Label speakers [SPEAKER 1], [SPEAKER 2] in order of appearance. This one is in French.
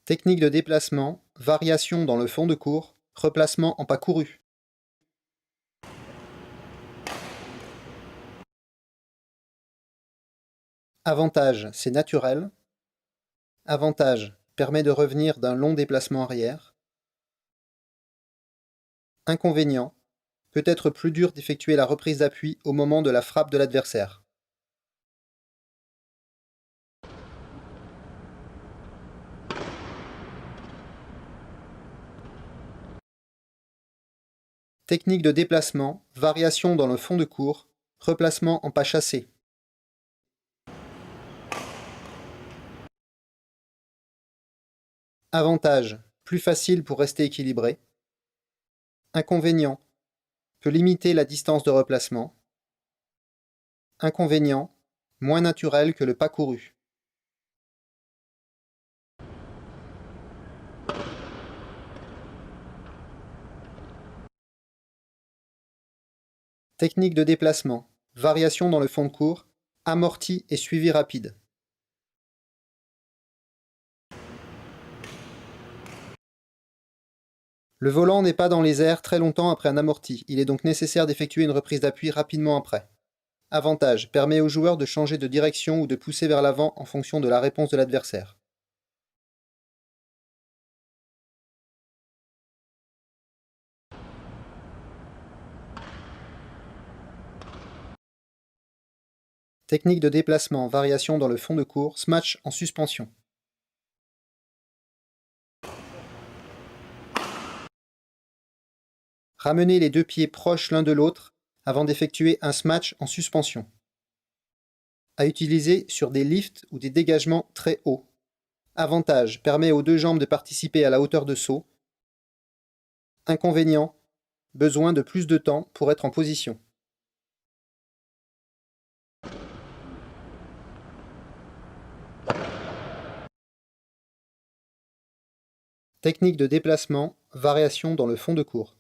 [SPEAKER 1] Technique de déplacement, variation dans le fond de cours, replacement en pas couru. Avantage, c'est naturel. Avantage, permet de revenir d'un long déplacement arrière. Inconvénient, peut être plus dur d'effectuer la reprise d'appui au moment de la frappe de l'adversaire. Technique de déplacement, variation dans le fond de cours, replacement en pas chassé. Avantage, plus facile pour rester équilibré. Inconvénient, peut limiter la distance de replacement. Inconvénient, moins naturel que le pas couru. Technique de déplacement, variation dans le fond de cours, amorti et suivi rapide. Le volant n'est pas dans les airs très longtemps après un amorti, il est donc nécessaire d'effectuer une reprise d'appui rapidement après. Avantage, permet au joueur de changer de direction ou de pousser vers l'avant en fonction de la réponse de l'adversaire. Technique de déplacement, variation dans le fond de cours, smash en suspension. Ramenez les deux pieds proches l'un de l'autre avant d'effectuer un smash en suspension. À utiliser sur des lifts ou des dégagements très hauts. Avantage, permet aux deux jambes de participer à la hauteur de saut. Inconvénient, besoin de plus de temps pour être en position. Technique de déplacement, variation dans le fond de cours.